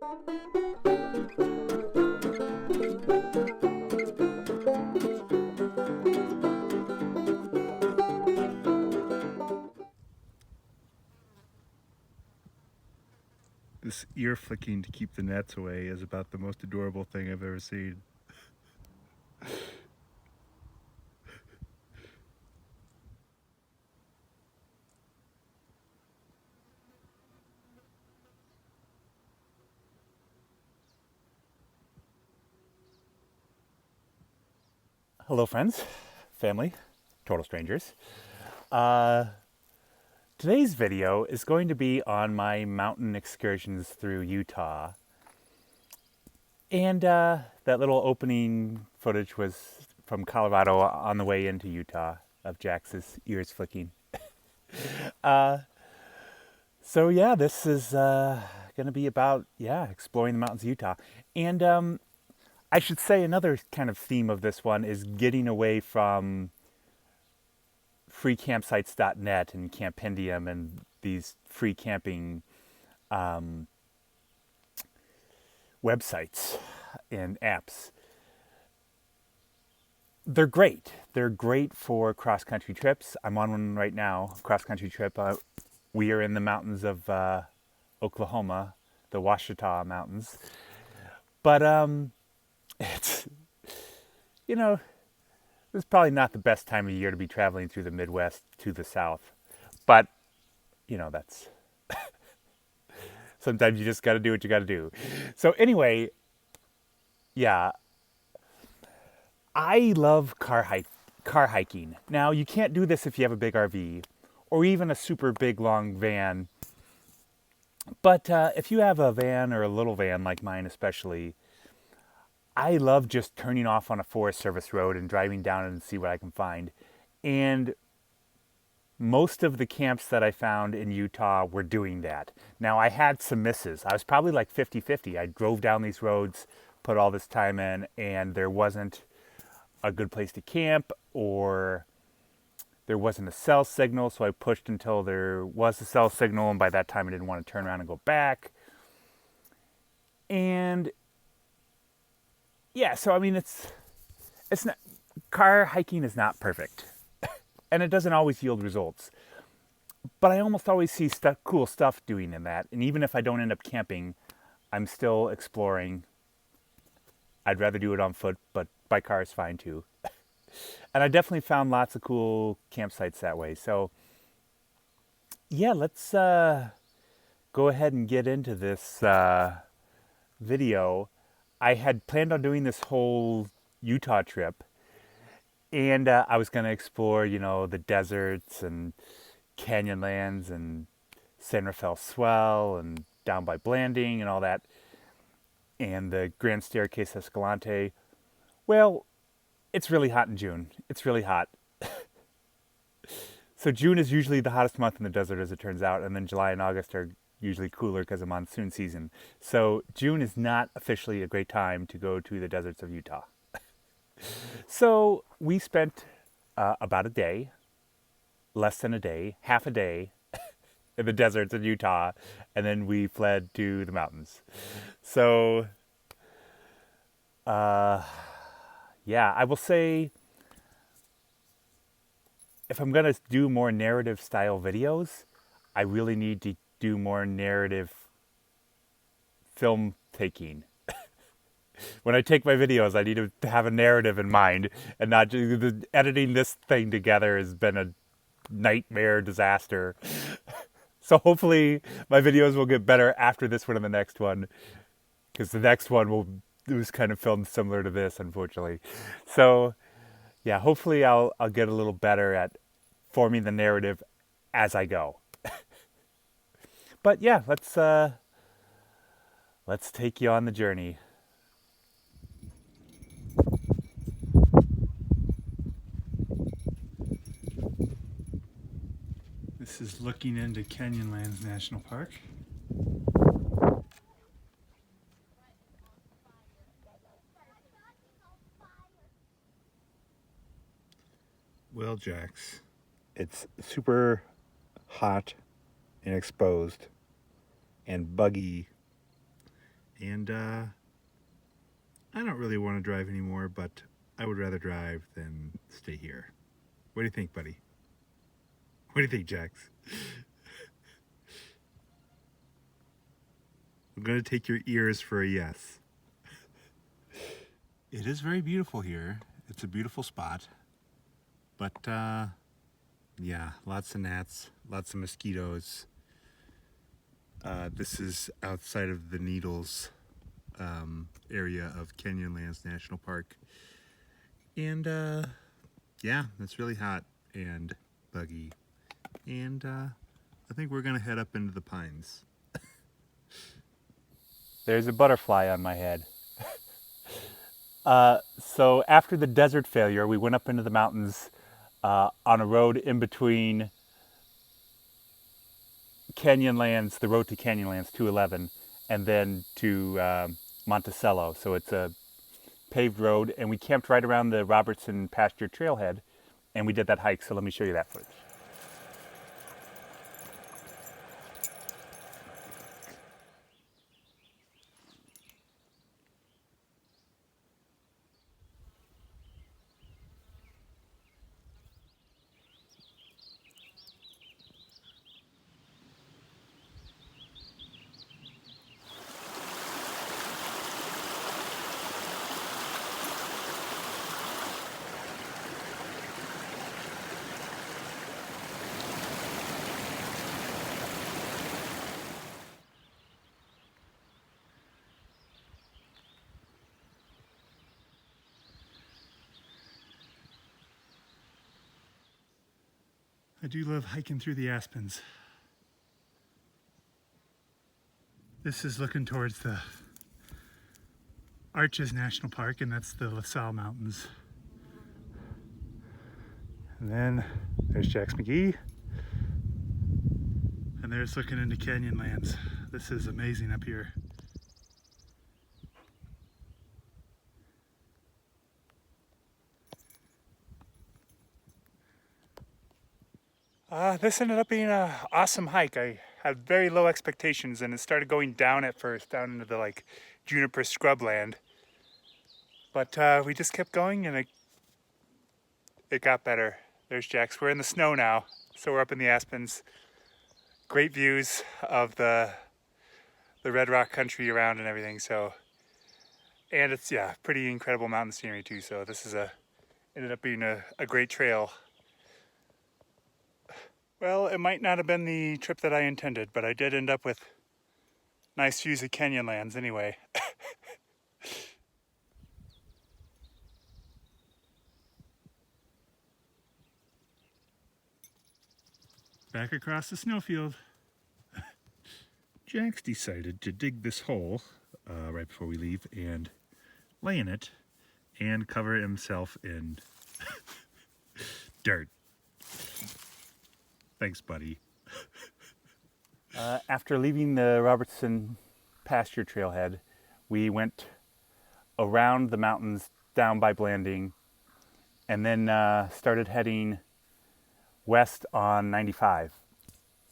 This ear flicking to keep the gnats away is about the most adorable thing I've ever seen. Hello friends, family, total strangers. Today's video is going to be on my mountain excursions through Utah. And that little opening footage was from Colorado on the way into Utah of Jax's ears flicking. So yeah, this is going to be about, exploring the mountains of Utah. And I should say another kind of theme of this one is getting away from freecampsites.net and Campendium and these free camping websites and apps. They're great. They're great for cross-country trips. I'm on one right now, cross-country trip. We are in the mountains of Oklahoma, the Ouachita Mountains. But it's, it's probably not the best time of year to be traveling through the Midwest to the South. But, that's... Sometimes you just got to do what you got to do. So anyway, yeah, I love car hiking. Now, you can't do this if you have a big RV or even a super big, long van. But if you have a van or a little van like mine especially, I love just turning off on a Forest Service road and driving down and see what I can find. And most of the camps that I found in Utah were doing that. Now, I had some misses. I was probably like 50-50. I drove down these roads, put all this time in, and there wasn't a good place to camp, or there wasn't a cell signal, so I pushed until there was a cell signal, and by that time I didn't want to turn around and go back. And yeah, so I mean, it's not, car hiking is not perfect. And it doesn't always yield results. But I almost always see cool stuff doing in that. And even if I don't end up camping, I'm still exploring. I'd rather do it on foot, but by car is fine too. And I definitely found lots of cool campsites that way. So yeah, let's go ahead and get into this video. I had planned on doing this whole Utah trip. And I was going to explore, the deserts and canyonlands and San Rafael Swell and down by Blanding and all that. And the Grand Staircase Escalante. Well, it's really hot in June. It's really hot. So June is usually the hottest month in the desert, as it turns out. And then July and August are usually cooler because of monsoon season. So June is not officially a great time to go to the deserts of Utah. So we spent about a day, less than a day, half a day in the deserts of Utah, and then we fled to the mountains. So, yeah, I will say, if I'm going to do more narrative style videos, I really need to do more narrative film taking. When I take my videos, I need to have a narrative in mind, and not just editing this thing together has been a nightmare disaster. So hopefully my videos will get better after this one and the next one, because the next one was kind of filmed similar to this, unfortunately. So yeah, hopefully I'll get a little better at forming the narrative as I go. But yeah, let's take you on the journey. This is looking into Canyonlands National Park. Well, Jax, it's super hot and exposed and buggy And I don't really want to drive anymore, but I would rather drive than stay here. What do you think, buddy? What do you think, Jax? I'm going to take your ears for a yes. It is very beautiful here. It's a beautiful spot. But, yeah, lots of gnats, lots of mosquitoes. This is outside of the Needles area of Canyonlands National Park. And, yeah, it's really hot and buggy. And I think we're going to head up into the pines. There's a butterfly on my head. So after the desert failure, we went up into the mountains on a road in between Canyonlands, the road to Canyonlands 211, and then to Monticello. So it's a paved road, and we camped right around the Robertson Pasture trailhead, and we did that hike. So let me show you that footage. I do love hiking through the aspens. This is looking towards the Arches National Park, and that's the La Salle Mountains. And then there's Jax McGee. And there's looking into Canyonlands. This is amazing up here. This ended up being an awesome hike. I had very low expectations, and it started going down at first, down into the juniper scrubland. But we just kept going, and it got better. There's Jax. We're in the snow now, so we're up in the aspens. Great views of the red rock country around and everything. So, and it's pretty incredible mountain scenery too. So this is ended up being a great trail. Well, it might not have been the trip that I intended, but I did end up with nice views of Canyonlands anyway. Back across the snowfield. Jax decided to dig this hole right before we leave and lay in it and cover himself in dirt. Thanks, buddy. After leaving the Robertson Pasture trailhead, we went around the mountains down by Blanding, and then started heading west on 95.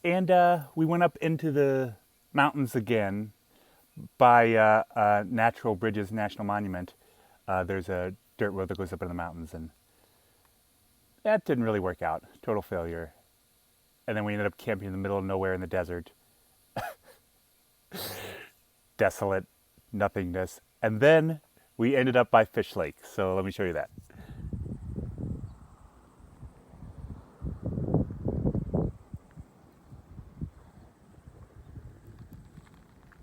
And we went up into the mountains again by Natural Bridges National Monument. There's a dirt road that goes up in the mountains, and that didn't really work out. Total failure. And then we ended up camping in the middle of nowhere in the desert. Desolate nothingness. And then we ended up by Fish Lake. So let me show you that.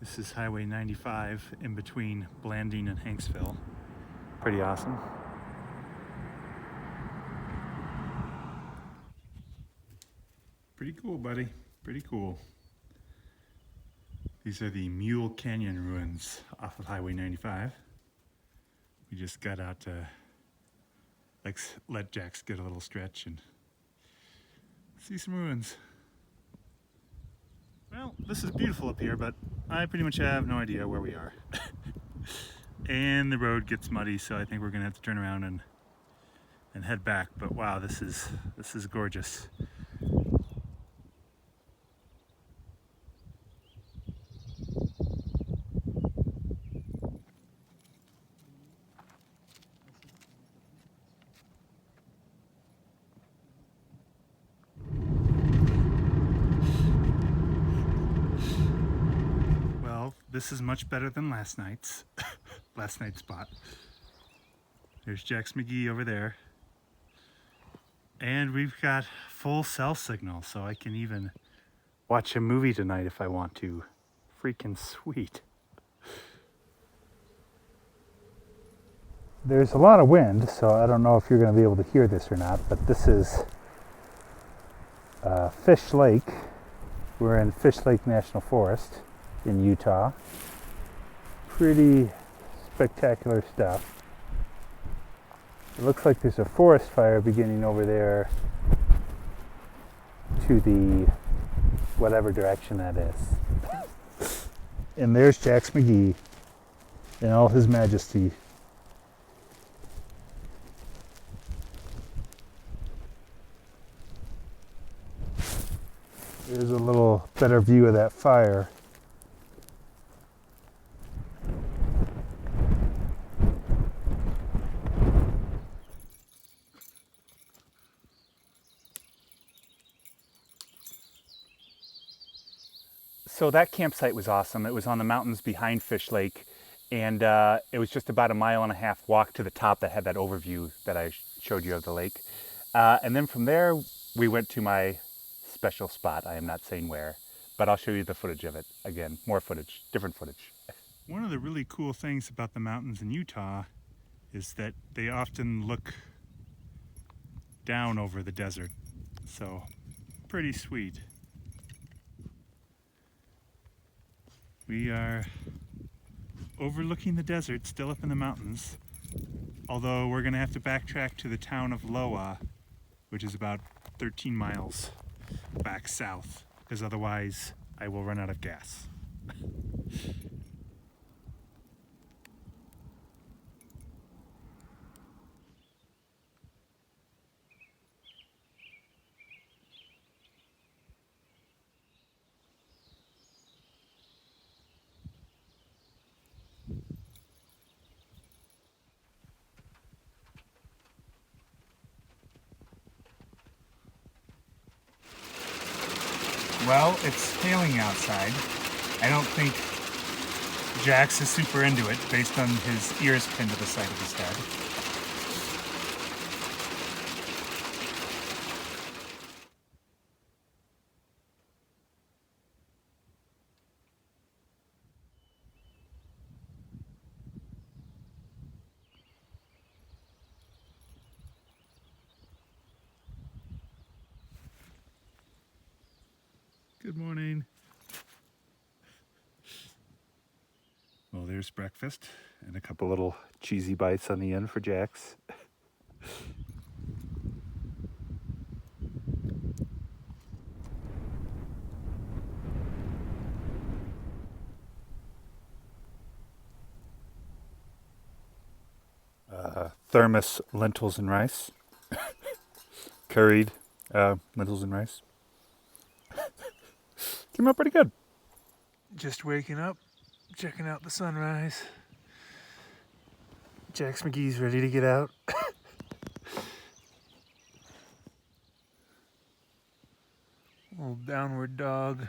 This is Highway 95 in between Blanding and Hanksville. Pretty awesome. Pretty cool, buddy. Pretty cool. These are the Mule Canyon ruins off of Highway 95. We just got out to let Jax get a little stretch and see some ruins. Well, this is beautiful up here, but I pretty much have no idea where we are. And the road gets muddy, so I think we're gonna have to turn around and head back. But wow, this is gorgeous. this is much better than last night's spot. There's Jack's McGee over there. And we've got full cell signal, so I can even watch a movie tonight if I want to. Freaking sweet. There's a lot of wind, so I don't know if you're going to be able to hear this or not, but this is Fish Lake. We're in Fish Lake National Forest in Utah. Pretty spectacular stuff. It looks like there's a forest fire beginning over there to the whatever direction that is. And there's Jack's McGee in all his majesty. There's a little better view of that fire. So that campsite was awesome. It was on the mountains behind Fish Lake, and it was just about a 1.5 mile walk to the top that had that overview that I showed you of the lake. And then from there, we went to my special spot. I am not saying where, but I'll show you the footage of it. Again, more footage, different footage. One of the really cool things about the mountains in Utah is that they often look down over the desert. So, pretty sweet. We are overlooking the desert, still up in the mountains, although we're going to have to backtrack to the town of Loa, which is about 13 miles back south, because otherwise I will run out of gas. Well, it's hailing outside. I don't think Jax is super into it based on his ears pinned to the side of his head. Good morning. Well, there's breakfast and a couple little cheesy bites on the end for Jax. Thermos lentils and rice. Curried lentils and rice. Came out pretty good. Just waking up, checking out the sunrise. Jax McGee's ready to get out. Little downward dog.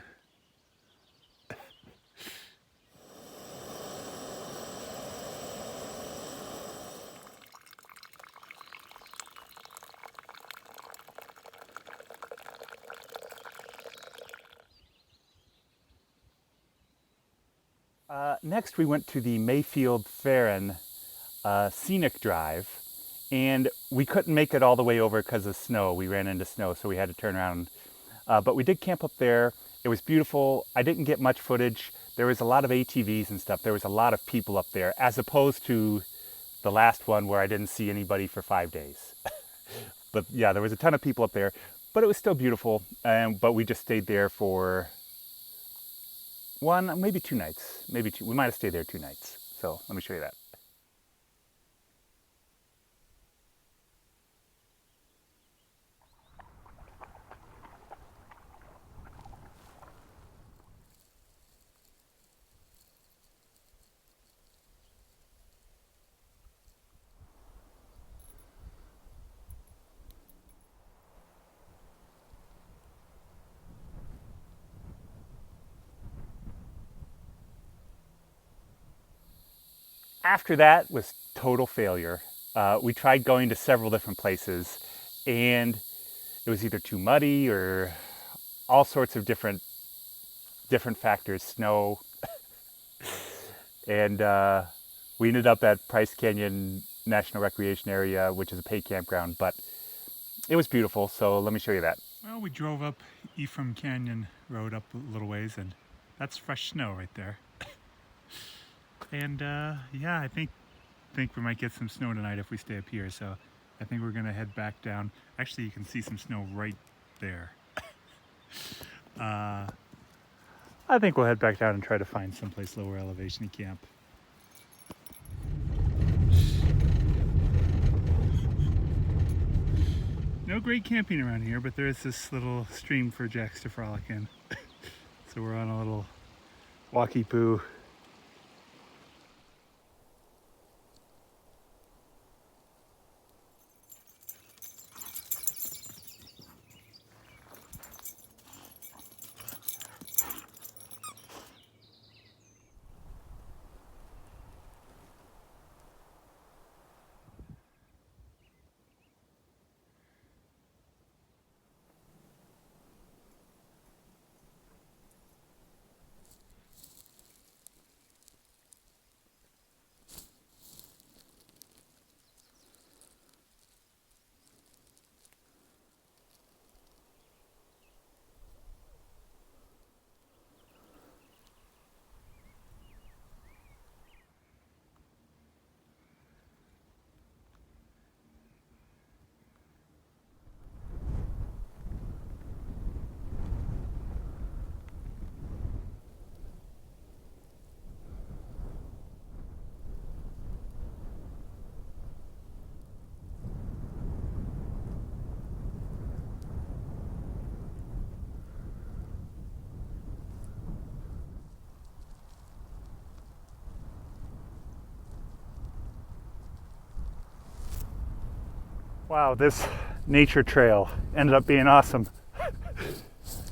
Next, we went to the Mayfield Farron Scenic Drive, and we couldn't make it all the way over because of snow. We ran into snow, so we had to turn around. But we did camp up there. It was beautiful. I didn't get much footage. There was a lot of ATVs and stuff. There was a lot of people up there, as opposed to the last one where I didn't see anybody for 5 days. But yeah, there was a ton of people up there, but it was still beautiful. But we just stayed there for one, maybe 2 nights. Maybe two. We might have stayed there 2 nights. So let me show you that. After that was total failure. We tried going to several different places, and it was either too muddy or all sorts of different factors, snow, and we ended up at Price Canyon National Recreation Area, which is a paid campground, but it was beautiful, so let me show you that. Well, we drove up Ephraim Canyon Road up a little ways, and that's fresh snow right there. And yeah, I think we might get some snow tonight if we stay up here, so I think we're gonna head back down. Actually, you can see some snow right there. I think we'll head back down and try to find someplace lower elevation to camp. No great camping around here, but there is this little stream for Jacks to frolic in. So we're on a little walkie poo. Wow, this nature trail ended up being awesome.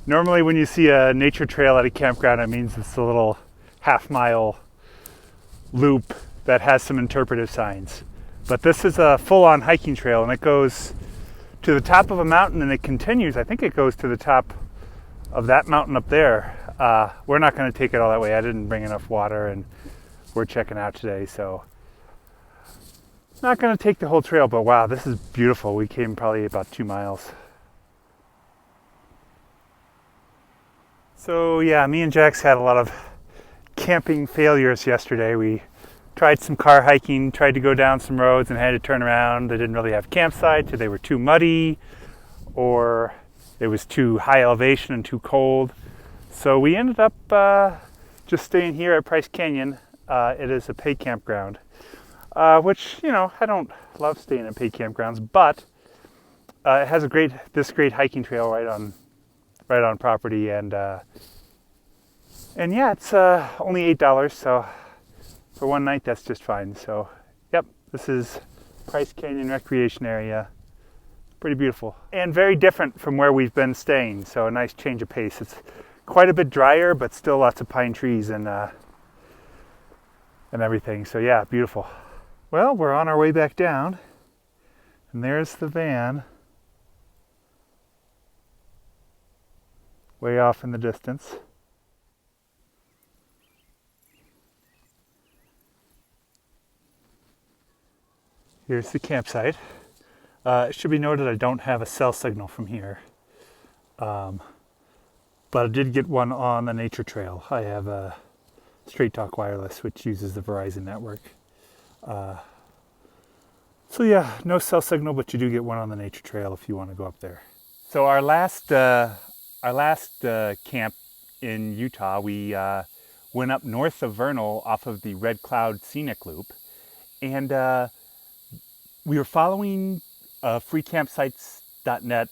Normally when you see a nature trail at a campground, it means it's a little half-mile loop that has some interpretive signs. But this is a full-on hiking trail, and it goes to the top of a mountain and it continues. I think it goes to the top of that mountain up there. We're not going to take it all that way. I didn't bring enough water, and we're checking out today, so not going to take the whole trail, but wow, this is beautiful. We came probably about 2 miles. So yeah, me and Jax had a lot of camping failures yesterday. We tried some car hiking, tried to go down some roads and had to turn around. They didn't really have campsites, or they were too muddy, or it was too high elevation and too cold. So we ended up just staying here at Price Canyon. It is a paid campground. Which, you know, I don't love staying at paid campgrounds, but it has this great hiking trail right on property, and yeah, it's only $8, so for one night that's just fine. So, yep, this is Price Canyon Recreation Area. Pretty beautiful and very different from where we've been staying. So a nice change of pace. It's quite a bit drier, but still lots of pine trees and everything. So yeah, beautiful. Well, we're on our way back down, and there's the van way off in the distance. Here's the campsite. It should be noted I don't have a cell signal from here, but I did get one on the nature trail. I have a Straight Talk Wireless, which uses the Verizon network. So yeah, no cell signal, but you do get one on the nature trail if you want to go up there. So our last camp in Utah, we went up north of Vernal off of the Red Cloud Scenic Loop, and we were following freecampsites.net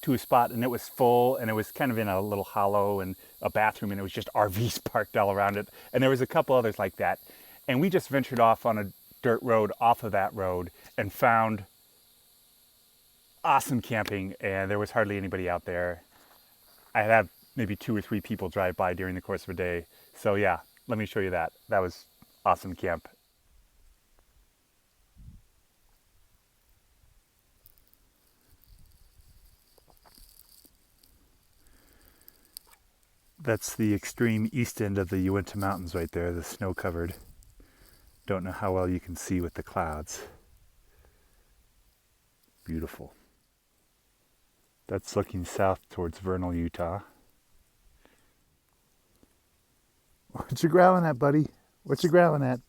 to a spot, and it was full, and it was kind of in a little hollow and a bathroom, and it was just RVs parked all around it, and there was a couple others like that. And we just ventured off on a dirt road off of that road and found awesome camping, and there was hardly anybody out there. I had maybe 2 or 3 people drive by during the course of a day. So yeah, let me show you that. That was awesome camp. That's the extreme east end of the Uinta Mountains right there, the snow-covered. Don't know how well you can see with the clouds. Beautiful. That's looking south towards Vernal, Utah. What you growling at, buddy? What you growling at?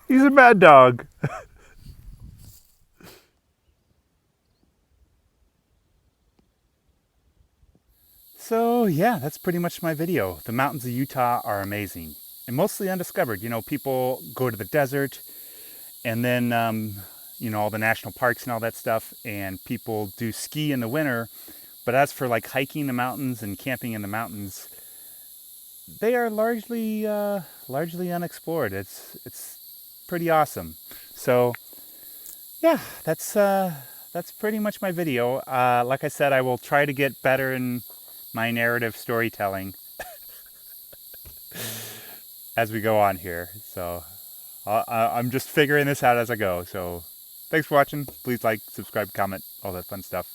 He's a mad dog. So yeah, that's pretty much my video. The mountains of Utah are amazing and mostly undiscovered. You know, people go to the desert and then, you know, all the national parks and all that stuff, and people do ski in the winter. But as for like hiking the mountains and camping in the mountains, they are largely unexplored. It's pretty awesome. So yeah, that's pretty much my video. Like I said, I will try to get better in my narrative storytelling as we go on here. So I'm just figuring this out as I go. So thanks for watching. Please like, subscribe, comment, all that fun stuff.